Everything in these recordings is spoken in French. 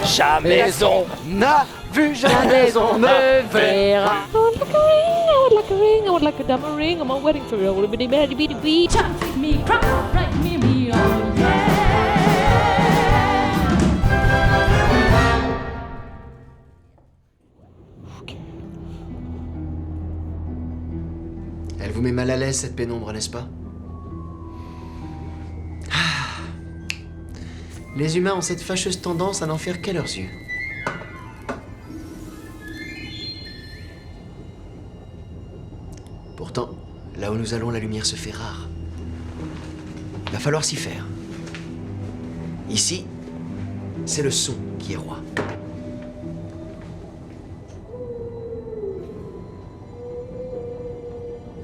Jamais on n'a vu, jamais on ne verra. I would like a ring, I would like a ring, I would like a diamond ring on my wedding finger. Would it be better to be the beach? Take me, cry, right me, oh yeah. Elle vous met mal à l'aise cette pénombre, n'est-ce pas? Ah. Les humains ont cette fâcheuse tendance à n'en faire qu'à leurs yeux. Pourtant, là où nous allons, la lumière se fait rare. Il va falloir s'y faire. Ici, c'est le son qui est roi.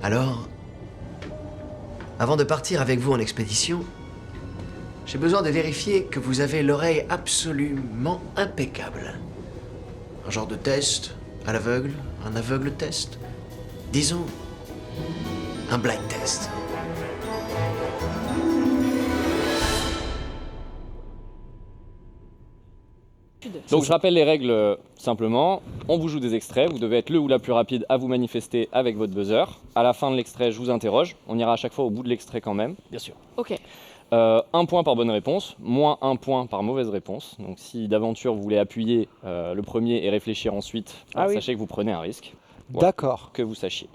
Alors, avant de partir avec vous en expédition, j'ai besoin de vérifier que vous avez l'oreille absolument impeccable. Un genre de test à l'aveugle, un aveugle test. Disons, un blind test. Donc je rappelle les règles simplement. On vous joue des extraits, vous devez être le ou la plus rapide à vous manifester avec votre buzzer. À la fin de l'extrait, je vous interroge. On ira à chaque fois au bout de l'extrait quand même. Bien sûr. Ok. 1 point par bonne réponse, moins 1 point par mauvaise réponse. Donc si d'aventure vous voulez appuyer le premier et réfléchir ensuite, sachez que vous prenez un risque. Voilà, D'accord. que vous sachiez.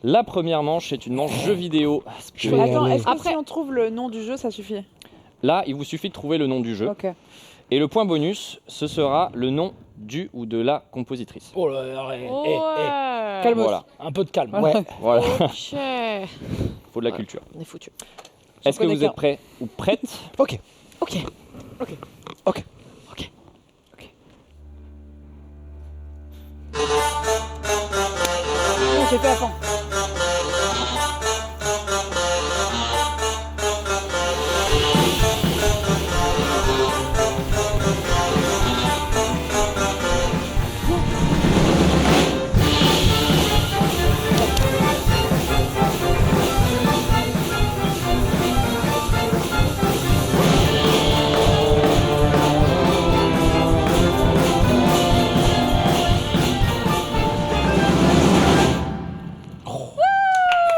La première manche est une manche jeu vidéo. Je vais y Attends, aller. est-ce que si on trouve le nom du jeu, ça suffit? Là, il vous suffit de trouver le nom du jeu. Ok. Et le point bonus, ce sera le nom du ou de la compositrice. Oh là là, Ouais. Calmos. Voilà, un peu de calme. Ouais. voilà. Ok. Faut de la culture. On est foutu. Est-ce que connais vous êtes prêts ou prêtes? Ok. Ok. Ok. Ok. Oh, j'ai fait avant.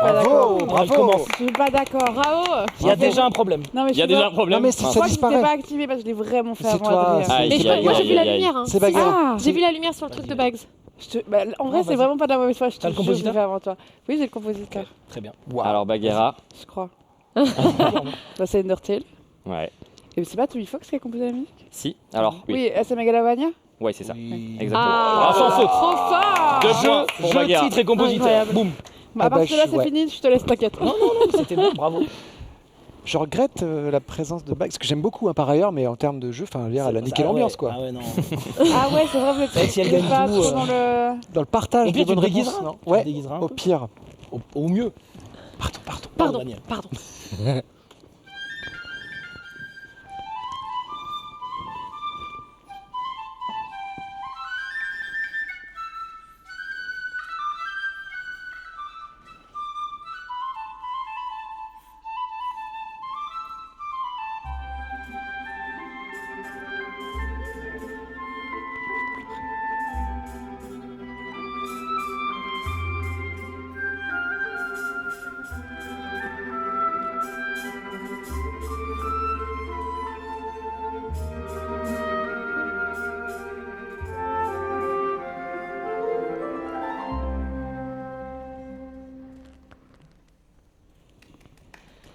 Bravo, Il bravo. commence. Je suis pas d'accord. Bravo. Il y a déjà un problème. Non, mais Il y a déjà un problème. Non, mais Je ça crois qu'il disparaît. n'était pas activé parce que je l'ai vraiment fait C'est avant toi, Adrien. c'est- Aïe, Mais aïe, moi j'ai aïe, vu la aïe, aïe. lumière. Hein. C'est bagarre. Ah, J'ai vu la lumière sur le truc de Bags. en vrai, c'est vas-y. vraiment pas de la mauvaise foi. Je te T'as le jure, je l'ai compositeur fait avant toi. Oui, j'ai le compositeur, Très bien. Alors Bagheera. je crois. Bah, c'est Undertale. Ouais. Et c'est pas Toby Fox qui a composé la musique? Si. Alors oui. Oui, c'est Megalovania? Ouais, c'est ça. Oui. Exactement. Ah, Sans faute. trop fort. Deux points pour Jeu, Bagheera. titre et compositeur. Incroyable. Boum. Bah, Ah à bah, partir de là, je- c'est ouais. fini, je te laisse, t'inquiète. C'était bon, bravo. Je regrette la présence de Bags, parce que j'aime beaucoup par ailleurs, mais en termes de jeu, elle a niqué Ah l'ambiance ouais, quoi. Ah ouais, non. Ah ouais, c'est vrai, vous êtes Si elle gagne pas tout, trop dans le... Dans le partage Au pire, des tu te bonnes réponses, déguiseras. non Tu te Ouais, déguiseras un au peu. pire. Au mieux. Pardon. Daniel. Pardon.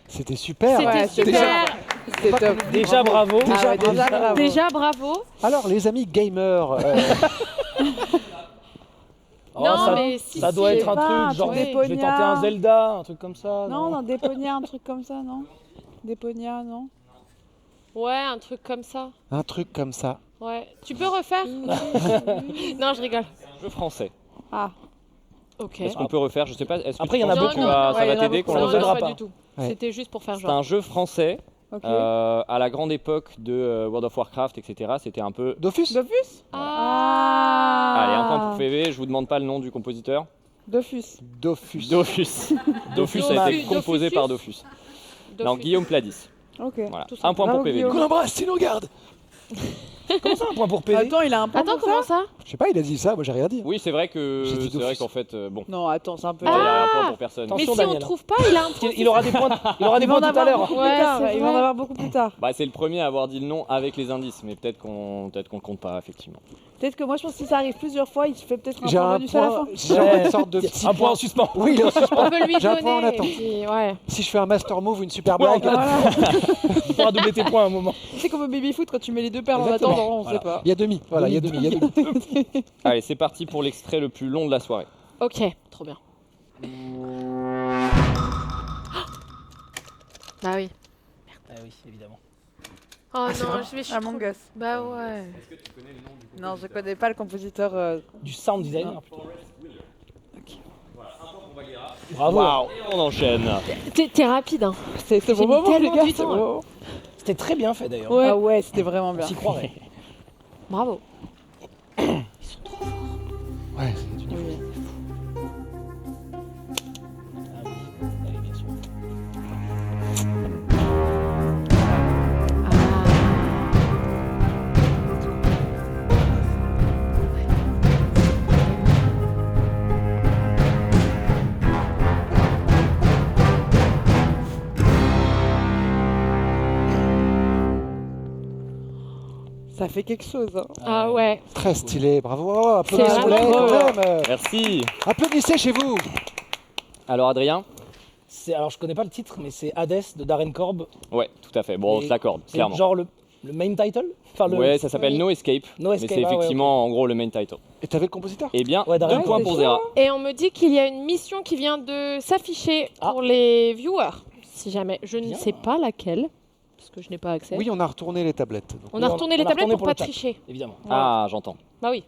C'était super. C'était Ouais, c'était super. C'était top. Déjà bravo. Ah ouais, déjà bravo. Déjà bravo. Alors les amis gamers, Oh, Non, ça, mais si, ça doit si, être un pas, truc genre des je vais tenter un pognards. Zelda, un truc comme ça. Non, non, Déponia, un truc comme ça, non? Déponia, non? Ouais, un truc comme ça. un truc comme ça. Ouais. Tu peux refaire? Non, je rigole. Jeu français. Ah, Ok. Est-ce qu'on peut refaire? Je sais pas. Est-ce que Après, tu il y en a penses beaucoup. que ça Ouais, il y va en a t'aider beaucoup. qu'on Ça Non, vous le non, aidera pas pas. du tout. Ouais. C'était juste pour faire C'est genre. un jeu français. ok. À la grande époque de World of Warcraft, etc. C'était un peu. Dofus. Dofus? Ah. Allez, un point pour PV. Je vous demande pas le nom du compositeur. Dofus. Dofus. Dofus. Dofus a été Dofus. composé par Dofus. Non, Guillaume Pladis. Ok. Voilà. Tout Un point Bravo, pour PV. Guillaume. Qu'on embrasse, s'il nous garde. Comment ça, un point pour PV? Attends, il a un point Attends, pour comment ça ça? Je sais pas, il a dit ça, moi j'ai rien dit. Oui, c'est vrai que J'ai dit c'est vrai d'office. qu'en fait, bon, Non, attends, c'est un peu. il y a Ah un point pour personne. Attention, Mais si Daniel. on trouve pas, il a un point. Il aura des points, il aura des Il va points en tout à avoir l'heure. beaucoup Ouais, plus tard. c'est Il va en vrai. avoir beaucoup plus tard. Bah, c'est le premier à avoir dit le nom avec les indices, mais peut-être qu'on le compte pas effectivement. Peut-être que moi, je pense que si ça arrive plusieurs fois, il se fait peut-être un J'ai point un bonus à la fin. point, j'ai genre une sorte de petit Un point en suspens. Oui, il est en suspens. On peut lui J'ai un point en donner. et attente. puis, ouais. Si je fais un master move ou une super Ouais, blague, Voilà. Tu pourras doubler tes points à un moment. C'est comme au baby-foot quand tu mets les deux perles en Exactement. attendant, on Voilà. sait pas. il y a demi. Voilà, il y a demi. Il y a demi. Allez, c'est parti pour l'extrait le plus long de la soirée. Ok, trop bien. Bah oui. Ah oui, évidemment. Oh non, je vais Among Us. Bah ouais. Non, je connais pas le compositeur. Du sound designer. Bravo. Waouh, on enchaîne. T'es rapide, hein. C'est J'ai bon mis moment, les tellement gars. du c'est temps, bon moment. C'était très bien fait d'ailleurs. Ouais. Ah ouais, c'était vraiment On bien. s'y croirait. Bravo. Ouais, c'est du niveau. Oui. Ah oui, allez, bien sûr. Ça fait quelque chose. Hein. Ah ouais. Très stylé, bravo. Applaudissez C'est vraiment quand même. Merci. Applaudissez chez vous. Alors Adrien? Alors je connais pas le titre, mais c'est Hades de Darren Korb. Ouais, tout à fait. Bon, on Et- te l'accorde, C'est clairement. genre le main title. Enfin, Ouais, ça s'appelle No Escape. No Mais Escape, c'est ah ouais, effectivement en gros le main title. Et t'avais le compositeur? Eh bien, Ouais, Darren 2 points Korb. pour Zera. Et on me dit qu'il y a une mission qui vient de s'afficher Ah. pour les viewers. Si jamais. Je ne Bien. sais pas laquelle. Parce que je n'ai pas accès. Oui, on a retourné les tablettes. Donc, On a Oui, retourné on les a tablettes retourné pour pour pas le chat. tricher. évidemment. Ah, j'entends. Bah oui.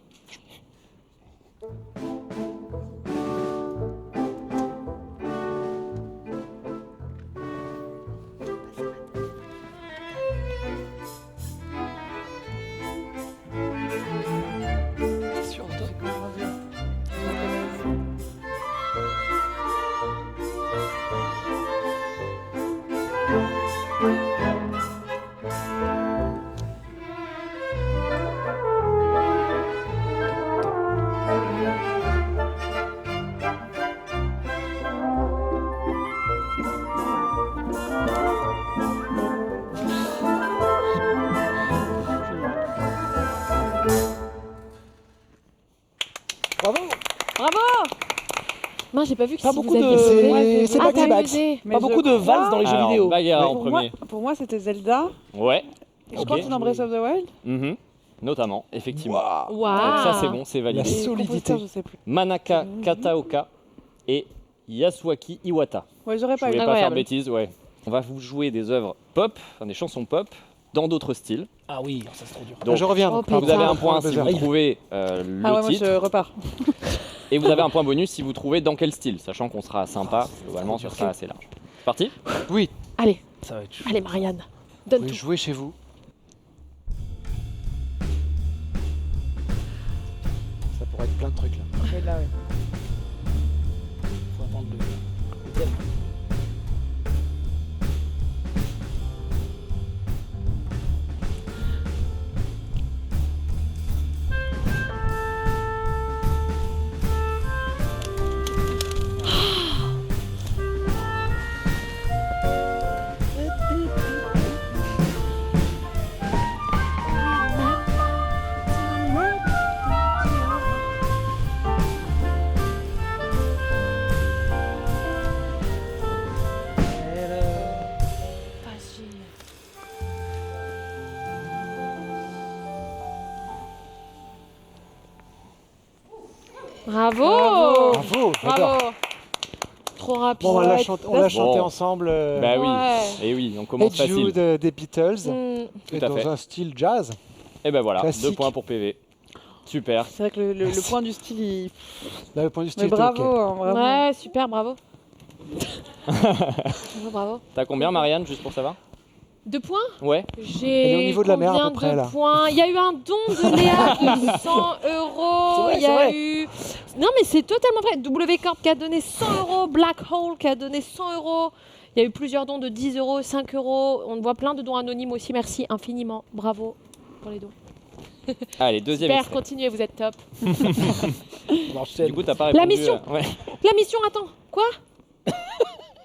T'es sûr de toi? Bravo. Bravo. Non, j'ai pas vu que Pas si beaucoup vous aviez de- levé. c'est Ah, Back t'as to Back. levé. Mais Pas je beaucoup de crois- valses dans les jeux Alors, vidéo. Bagheera en Pour moi, premier. pour moi, c'était Zelda. Ouais, Et je Ok. crois que c'est dans Breath of the Wild. mhm. Notamment, effectivement. Waouh. Donc Waouh. ça c'est bon, c'est La validé. Et solidité. compositeur, je sais plus. Manaka Kataoka et Yasuaki Iwata. Ouais, j'aurais Je pas voulais eu. pas faire de Incroyable. bêtises, ouais. On va vous jouer des œuvres pop, enfin des chansons pop, dans d'autres styles. Ah oui, ça c'est trop dur. Donc, je reviens. Oh, donc, putain. Vous avez un prends point le si buzzer. vous trouvez le Ah ouais, moi titre, je repars. et vous avez un point bonus si vous trouvez dans quel style, sachant qu'on sera sympa globalement sur ça assez large. C'est parti? Oui, Allez, Ça va être chaud. allez Marianne. vous Donne pouvez tout. jouer chez vous. Ça pourrait être plein de trucs là. Ouais, là, ouais. Faut attendre le thème. Bravo. Bravo, j'adore. Bravo. Trop rapide. Bon, on l'a Ouais, chanté bon. ensemble. Bah oui, Ouais. et oui, on Hey commence facile. Jude des Beatles. Hmm. Et Tout à dans fait. un style jazz. Et ben voilà, Classique. 2 points pour PV. Super. C'est vrai que le point du style, il... Là, le point du style. Mais était bravo, ok. hein, vraiment. Ouais, super, bravo. bravo, bravo. T'as combien Marianne, juste pour savoir? 2 points. Ouais. J'ai Elle est au niveau de la mer, à combien peu près, de là. points. Il y a eu un don de Léa de 100 euros. C'est vrai, Il y a c'est vrai. eu. Non, mais c'est totalement vrai. W Corp qui a donné 100 euros. Black Hole qui a donné 100 euros. Il Il y a eu plusieurs dons de 10 €, 5 €. On voit plein de dons anonymes aussi. Merci infiniment. Bravo pour les dons. Allez, deuxième Super, extrait. continuez, vous êtes top. On enchaîne. Du coup, t'as pas répondu. mission. Ouais. La mission, attends, quoi?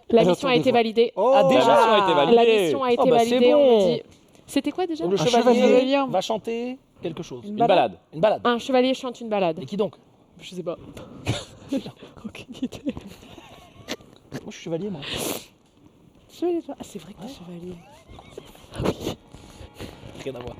La mission a été validée. Oh, Ah, déjà La mission a été validée. La mission a été Oh, bah, c'est validée, on bon. me dit. C'était quoi déjà? Le chevalier. chevalier va chanter quelque chose. Une balade. Une balade. Un chevalier chante une balade. Et qui donc? Je sais pas. Aucune idée. Moi, je suis chevalier, moi. Chevalier, toi. Ah, c'est vrai que t'es chevalier. Rien à voir.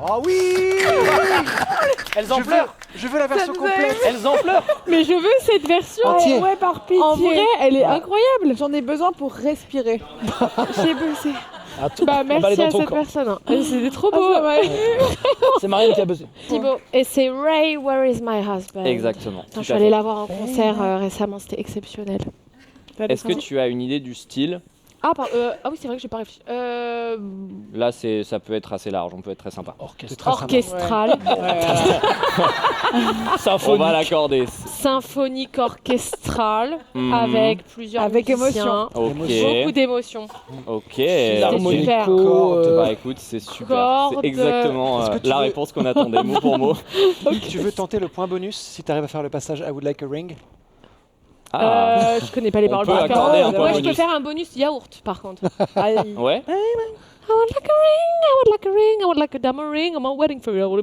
Ah oui. Elles en pleurent. Je veux la version complète. Elles en pleurent. Mais je veux cette version. Entier. Ouais, par pitié. En vrai, elle est incroyable. J'en ai besoin pour respirer. J'ai buzzé. Ah, tout- Bah on va aller merci dans à ton cette camp. personne. Hein. C'était trop Ah, beau. ça va. C'est Marianne qui a buzzé. Thibaut. Et c'est Ray, Where is my husband? Exactement. Putain, tout je suis à allée fait. la voir en concert récemment, c'était exceptionnel. Est-ce que tu as une idée du style? Ah oui, c'est vrai que j'ai pas réfléchi. Là, ça peut être assez large, on peut être très sympa. Orchestral, On Symphonie. va l'accorder. symphonique orchestrale, Mhm. avec plusieurs Avec musiciens. Ok. Beaucoup d'émotions. Ok. C'était super. Harmonico. Bah écoute, c'est super. Corde. C'est exactement Est-ce que tu la veux- réponse qu'on attendait, mot pour mot. Tu veux tenter le point bonus si tu arrives à faire le passage I would like a ring? Ah, Je connais pas les On paroles peut par accorder cœur. un point Ouais, je peux bonus. faire un bonus yaourt par contre. ouais. I would like a ring, I would like a ring, I would like a diamond ring, I'm waiting for you.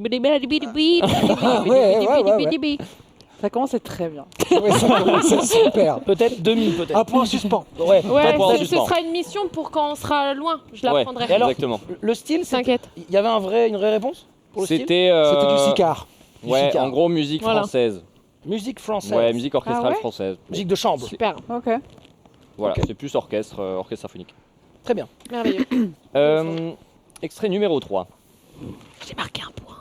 Ça commence à être très bien. Oui, c'est super. Peut-être demi, peut-être. Un point en suspens. Ouais. Ouais, point en ce suspens. sera une mission pour quand on sera loin. Je la Ouais. prendrai. Et alors, Exactement. le style, c'est. T'inquiète. Il y avait une vraie réponse pour le style. C'était. C'était du Sicard. Ouais, Sicard. en gros, musique Voilà. française. Musique française. Ouais, musique orchestrale Ah ouais française. Musique de chambre. Super, Ok. Voilà, Ok. c'est plus orchestre, orchestre symphonique. Très bien. merveilleux. Extrait numéro 3. J'ai marqué un point.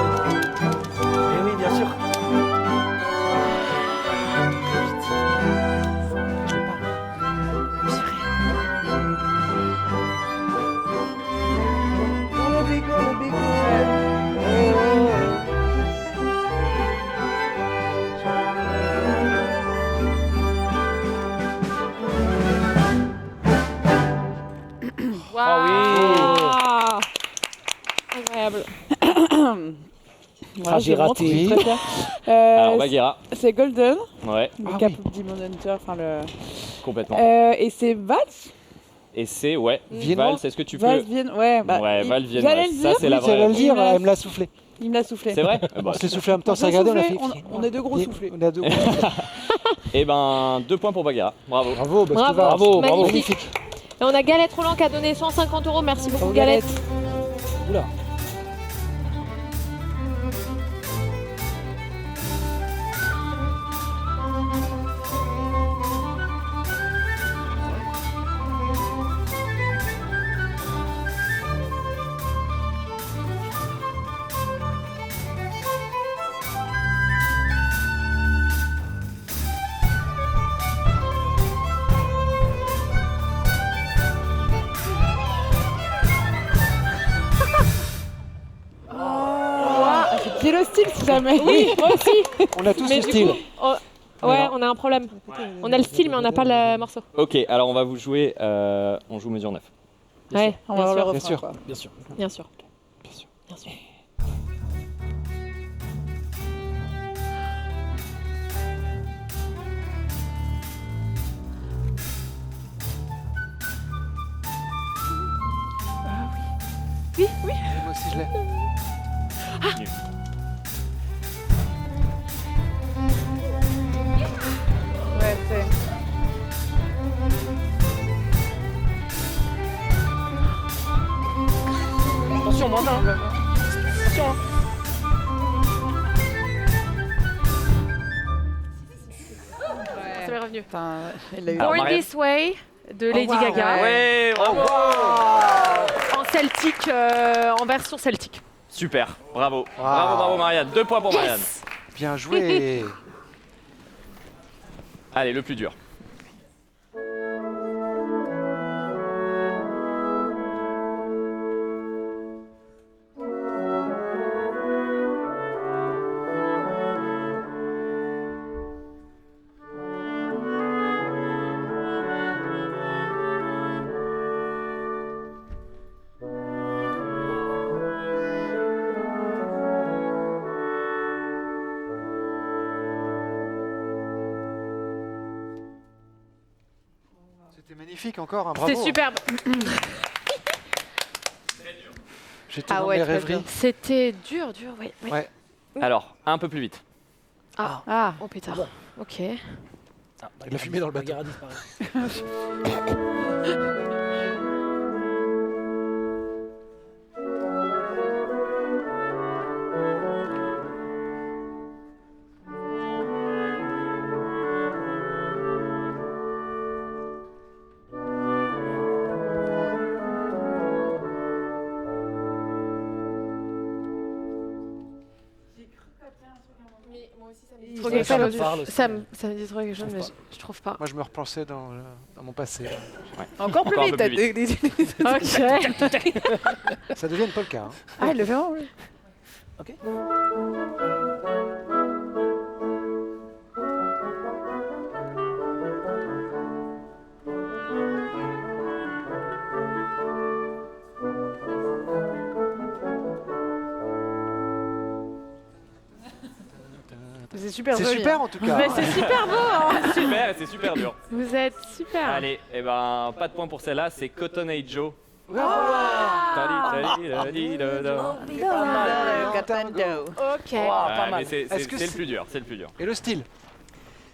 Et oui, bien sûr. Waouh. Incroyable. Ah, j'ai vraiment raté. trouvé très clair. Alors, Bagheera. C'est Golden, Ouais, le Ah Cap oui. Demon Hunter, enfin le. complètement. Et c'est Vals. Et c'est, ouais, Viennois. Vals, est-ce que tu Vals peux. Vienne, ouais. Bah, Ouais, il- Val Viennois. J'allais le Ça, dire. c'est la Oui, j'allais vraie. le dire, Il me l'a- elle me l'a soufflé. Il me l'a soufflé. C'est vrai On s'est soufflé en même temps, On on s'est s'est regardé, on a fait. soufflé, on est deux gros soufflés. On a deux gros soufflés. Eh ben, 2 points pour Bagheera. Bravo. Bravo, bah, Bravo. tu vas. Bravo, bravo. Magnifique. Et on a Galette Roland qui a donné 150 €. Merci beaucoup, Bravo, Galette. Oula. Jamais. Oui, moi aussi. On a tous Mais ce du style. coup, ouais, on a un problème. On a le style, mais on n'a pas le morceau. Ok, alors on va vous jouer. On joue mesure 9. Ouais, On va voir le bien refrain. sûr. quoi. Bien sûr. sûr. Bien sûr. Bien sûr. Oui, oui. Moi aussi je l'ai. Ouais, c'est. Attention, moins un. Attention. Hein. Ça m'est revenu. Putain, elle l'a eu. Alors, Born Marianne. This Way de Lady wow, Gaga. Ouais, bravo. En celtique, en version celtique. Super, bravo. Wow. Bravo Marianne. 2 points pour Marianne. Bien joué. Allez, le plus dur. C'était magnifique encore, hein, bravo. C'est superbe. J'étais Ah dans ouais, mes très rêveries. C'était dur, oui. Oui. Ouais. Alors, un peu plus vite. Ah, Ah, oh pétard. Ok. Ah, Il a fumé dans le bateau. Bagarre a disparu. Trop quelque Ça chose. me parle aussi. Ça me dit trop quelque chose, mais pas. je trouve pas. Moi je me repensais dans mon passé. là. encore plus Encore un vite. peu plus Ok. Ça devient une polka. Hein. Ah, il le fait vraiment, oui. Ok. C'est super C'est joli, super hein. en tout cas. Mais c'est super beau. Hein. Super, c'est super dur. Vous êtes super. Allez, et ben pas de point pour celle-là, c'est Cotton Eye Joe. Ok. Ouais, mais c'est Est-ce que le c'est- plus dur, c'est le plus dur. Et le style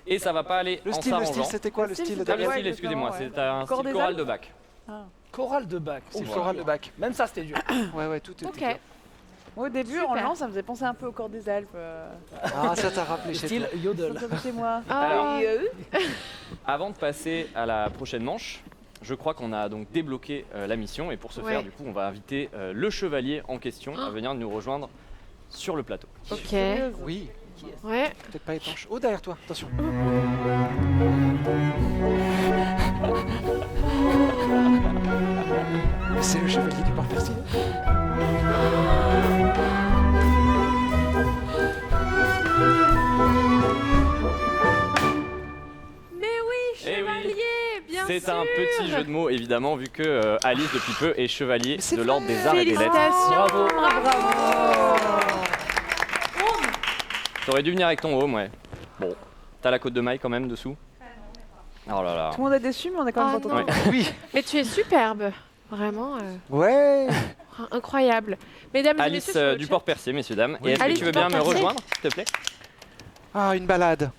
Et ça va pas aller Le en style, s'arrangeant. c'était quoi le style, style c'était Ah, le Ouais, style, excusez-moi, exactement, c'est un Corps style des choral Alpes de Bach. Chorale de bac. C'est Oh, floral de bac. Même ça, c'était dur. Ouais, ouais, tout est. Ok. Moi, au début, en Super. langue, ça me faisait penser un peu au corps des Alpes. Ah, ça t'a rappelé chez Style toi. yodel. Comme chez moi. Ah. Avant de passer à la prochaine manche, je crois qu'on a donc débloqué la mission et pour ce Ouais. faire, du coup, on va inviter le chevalier en question à venir nous rejoindre sur le plateau. Ok. Oui, Ouais. peut-être pas étanche. Oh, derrière toi, attention. C'est le chevalier du port Persil. Mais oui, Eh oui. chevalier, bien sûr. C'est un petit jeu de mots, évidemment, vu que Alice, depuis peu, est chevalier c'est de l'ordre des arts et des lettres. Félicitations. Bravo. T'aurais dû venir avec ton home, ouais. Bon, t'as la côte de maille quand même dessous. Oh là là. Tout le monde est déçu, mais on est quand même Ah content. non. Oui. Mais tu es superbe. Vraiment Ouais. incroyable. Mesdames et Alice messieurs, sur le du chat. Port Percier, messieurs, dames. Oui. Et est-ce que Alice tu veux du bien me Port-Percier. rejoindre, s'il te plaît? Ah, une balade.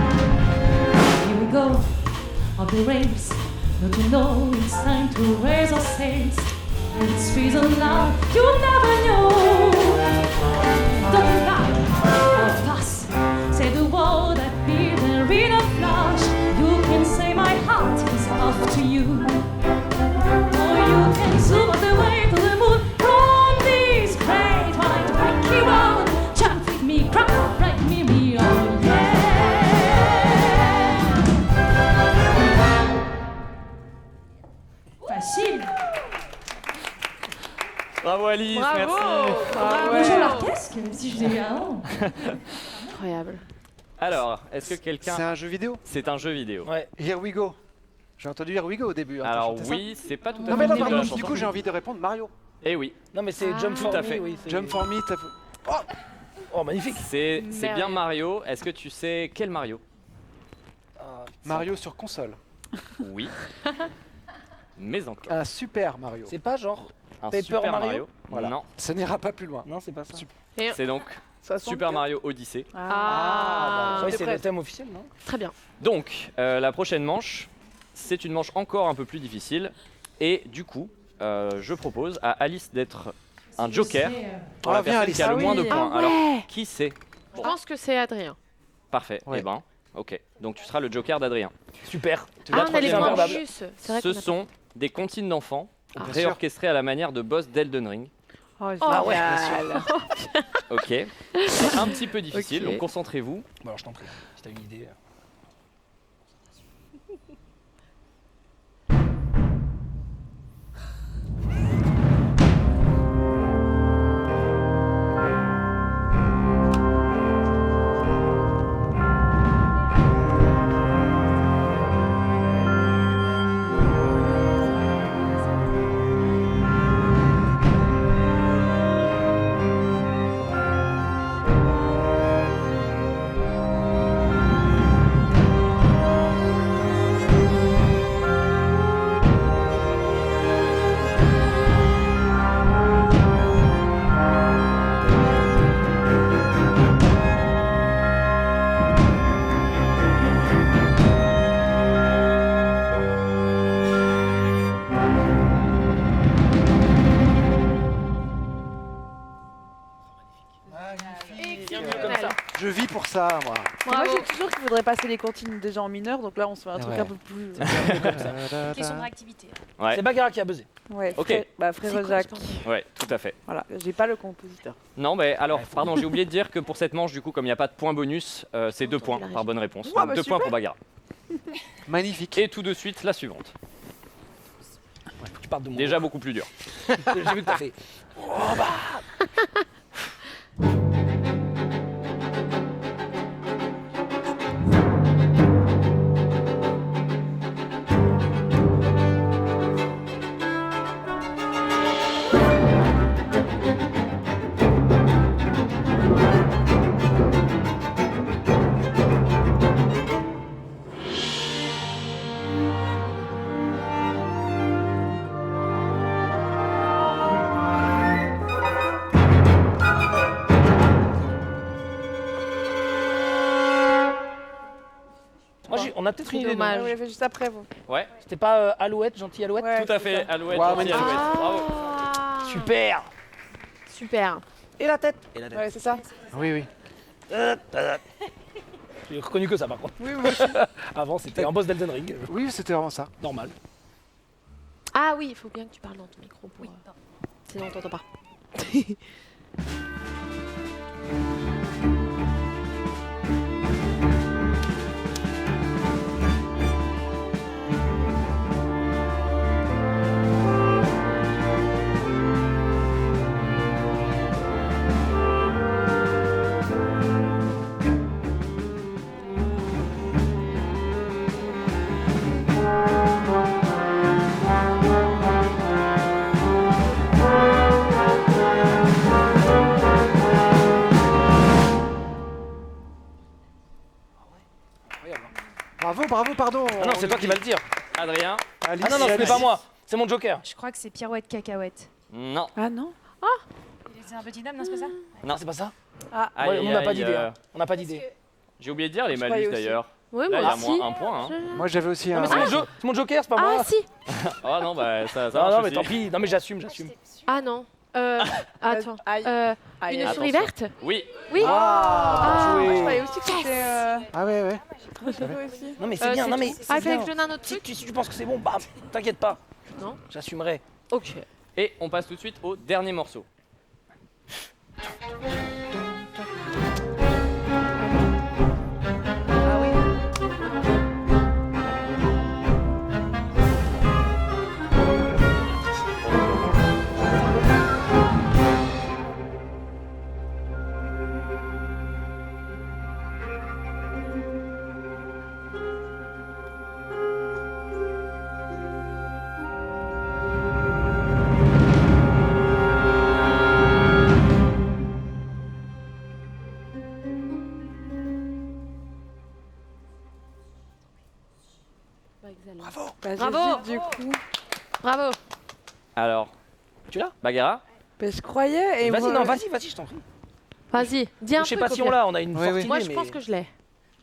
Here we go on the race. Don't you know it's time to raise our sails? And it's reason now you never know. Don't lie or fuss. Say the word that be there in a flash. You can say my heart is off to you. Or you can zoom all the way to the moon from this great white rocky road. Jump with me, crop, ride me, oh yeah. Bravo Alice, Bravo. merci. Bonjour l'orchestre, même si je l'ai eu avant. Incroyable. Alors, est-ce que C'est quelqu'un... un jeu vidéo. C'est un jeu vidéo. Ouais. Here we go. J'ai entendu Here we go au début. hein, t'as Alors chanté ça oui, c'est pas tout à Non fait mais le non, titre de pardon, la du chanson. coup j'ai envie de répondre Mario. Eh oui, Non, mais c'est Ah. Jump for Tout à Me, fait. oui. c'est- Jump for me, Oh, magnifique. c'est bien Merveilleux. Mario. Est-ce que tu sais quel Mario? Ah, Mario sur console. Oui. Mais encore. Un super Mario. c'est pas genre. Un Paper Super Mario Voilà. Non, Ça n'ira pas plus loin. Non, c'est pas ça. c'est donc Super Mario Odyssey. Ah, Ouais, j'étais c'est le prête. thème officiel, non? très bien. Donc, la prochaine manche, c'est une manche encore un peu plus difficile. Et du coup, je propose à Alice d'être un joker pour Ah, la viens, personne Alice. qui a le Ah moins de oui. points. Ah Alors, ouais. qui c'est? Je pense que c'est Adrien. Parfait. Ouais. Eh ben, ok. Donc, tu seras le joker d'Adrien. Super. Ah, on a les troisième points en imbattable. plus. C'est vrai Ce qu'on a- sont des comptines d'enfants Ah. réorchestrées à la manière de boss d'Elden Ring. Oh, Ah ouais. génial. Ok. C'est un petit peu difficile, Ok. donc concentrez-vous. Bon, alors je t'en prie, si t'as une idée. Exceptionnel. Je vis pour ça, moi. Moi, Bravo. j'ai toujours qu'il faudrait passer les comptines déjà en mineur, donc là, on se fait un truc Ouais. un peu plus. Question de réactivité. Ouais. C'est Bagara qui a buzzé. Ouais, Ok. Frère C'est quoi, Jacques. je pense Ouais, tout à fait. Voilà, j'ai pas le compositeur. Non, mais alors, pardon, j'ai oublié de dire que pour cette manche, du coup, comme il n'y a pas de point bonus, c'est 2 points par bonne réponse. Ouais, Donc bah 2 points super. pour Bagara. Magnifique. Et tout de suite, la suivante. Tu parles de moi. Déjà beaucoup plus dur. J'ai vu que t'as fait. Moi, on a peut-être une idée. non Dommage. Ouais, ouais, fait juste après, vous. Ouais, C'était pas Alouette, gentil Alouette? Ouais, tout à c'est fait. ça. Alouette, Wow, gentil magnifique. Alouette. Bravo. Ah. Super. Super. Et la tête. Ouais, c'est ça. Oui, oui. J'ai reconnu que ça par contre. Oui, oui. Avant c'était un boss d'Elden Ring, Oui, c'était vraiment ça. normal. Ah oui, il faut bien que tu parles dans ton micro. Pour, sinon, on t'entend pas. Bravo, bravo, pardon. Ah non, c'est toi qui vas le dire. Adrien? Alice, Ah non, non, ce n'est Alice. pas moi. C'est mon joker. Je crois que c'est Pirouette Cacahuète. Non. Ah non. C'est un petit homme, non, c'est pas ça? Non, c'est pas ça. Aïe, Ouais, on n'a aïe, pas d'idée. euh, hein. On n'a pas d'idée. J'ai oublié de dire les Je croyais malus aussi. d'ailleurs. Oui, Là, il y moi a aussi. moins 1 point. Hein. Moi, j'avais aussi Non, un. mais c'est mon joker, c'est pas moi. Ah si. Oh non, bah ça Non, marche non, mais aussi. tant pis. Non, mais j'assume. Ah non. Attends. Aïe. Aïe, Une aïe. souris verte? Oui. Oui. Ah, Moi, je joué. croyais aussi que c'était. Ah ouais, ouais. J'avais aussi. Non, mais c'est bien. Non, mais Ah, il c'est fallait bien. que je donne un autre Si truc. tu penses que c'est bon, bam, t'inquiète pas. Non. J'assumerai. Ok. Et on passe tout de suite au dernier morceau. Ah oui. Bah, Bravo. j'hésite, du coup. Bravo. Alors, Tu l'as Bagheera, Bah, je croyais. Et Vas-y, moi- non, vas-y, je t'en prie. Vas-y, dis un Je sais truc. pas si au on pire. l'a, on a une Oui, forte oui. idée, Moi, je mais- pense que je l'ai.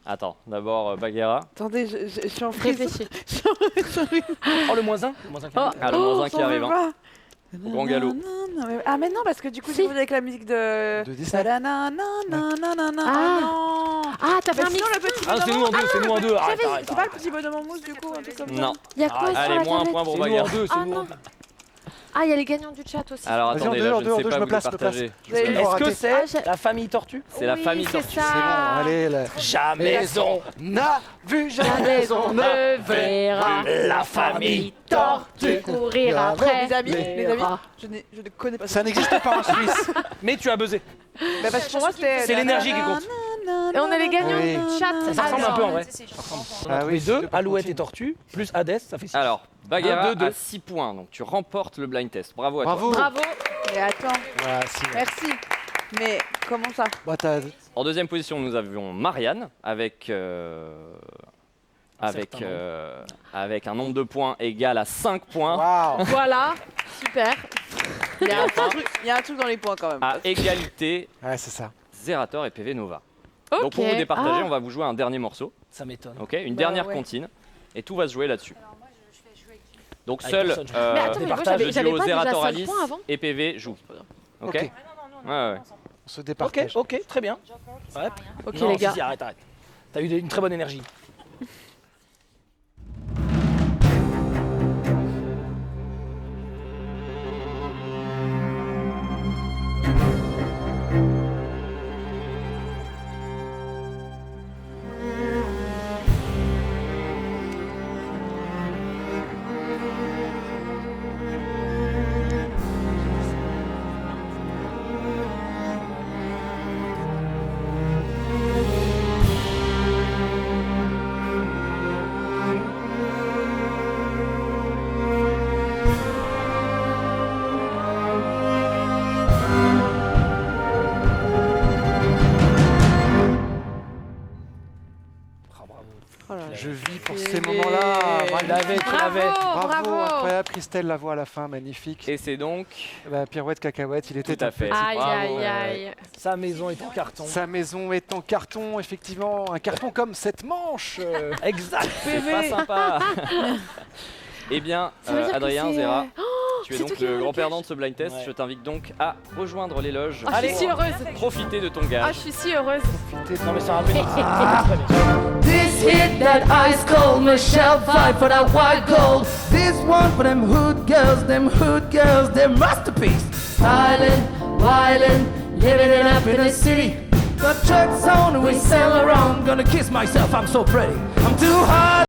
attends, d'abord Bagheera. Attendez, je suis en frise. Réfléchis. Oh, le -1. Oh, Ah, le -1 qui j'en arrive. veux Hein. pas. Au grand galop. Ah, mais non, parce que du coup, Si. j'ai envie avec la musique de. De Disney. Ta-da-na-na-na-na-na. Ah. non. Ah, t'as fait Bah, un mix. sinon, le petit Ah, c'est nous en deux, c'est nous en deux. Arrête, arrête, C'est pas le arrête. petit bonhomme en mousse, du coup, un truc comme ça. Non. Il y a quoi sur Allez, la moins un tablette point pour C'est nous en Bagheera. deux, c'est Ah nous en non. deux. Ah, il y a les gagnants du chat aussi. Alors Vas-y, attendez, en là, deux, je ne en sais deux, pas je me vous place, les je me place. partager. Vous avez C'est le bon, Est-ce raté. que Ah, c'est j'ai- la famille tortue? C'est la Oui, famille c'est tortue. ça. C'est bon, allez, là. Jamais on n'a vu Jamais on ne verra la famille tortue courir après. Les amis, les les amis, rats. je ne connais pas Ça n'existe pas en Suisse. Mais tu as buzzé. Bah, parce que pour moi, c'était. C'est l'énergie qui compte. Et on a les gagnants Oui. du chat. Ça ressemble un peu en vrai. On a Ah trouvé oui, deux, c'est Alouette deux et Tortue, plus Hadès, ça fait 6. Alors, Bagheera Un, deux, a deux. 6 points, donc tu remportes le blind test. Bravo à toi. Bravo. Bravo. Mais attends, Voilà, si. merci. Mais comment ça? Bah, t'as- En deuxième position, nous avions Marianne avec, certain avec un nombre de points égal à 5 points. Waouh. Voilà. Super. Il y a un truc dans les points quand même. À égalité, Ouais, c'est ça. Zerator et PV Nova. Ok. Donc pour vous départager, Ah. on va vous jouer un dernier morceau, Ça m'étonne. ok, une Bah, dernière ouais. comptine, et tout va se jouer là-dessus. Donc Avec seul personne, je- Mais attends, mais moi, départage, le j'avais duo pas déjà Zerator 5 Alice points avant. et PV joue. Ok. Ok. Ouais, ouais. On se Ok, départage. ok, très bien. Ouais. Ok, Non, les gars. si, arrête. T'as eu une très bonne énergie. Ah, bravo. Oh là là. Je vis pour Et ces les- moments-là. Tu l'avais, tu l'avais. Bravo, Bravo, bravo. incroyable. Christelle, la voix à la fin, magnifique. Et c'est donc Bah, pirouette, cacahuète, il était tout à un fait. petit. Aïe, Bravo, aïe, ouais. aïe. Sa maison est en carton. Sa maison est en carton, effectivement. Un carton comme cette manche. Exact, C'est pas PV. sympa. Eh bien, Ça veut dire que Adrien, c'est, Zera, tu es c'est donc toi qui as le le grand cash. perdant de ce blind test. Ouais. Je t'invite donc à rejoindre les loges. Oh, je suis si heureuse. Profitez de ton Ah, gage. je suis si heureuse. Non, mais c'est un peu. Très bien. This hit that ice cold Michelle fight for that white gold. This one for them hood girls, them masterpiece. Stylin', wildin', living it up in the city. Got trucks on and we sail around. Gonna kiss myself, I'm so pretty. I'm too hot.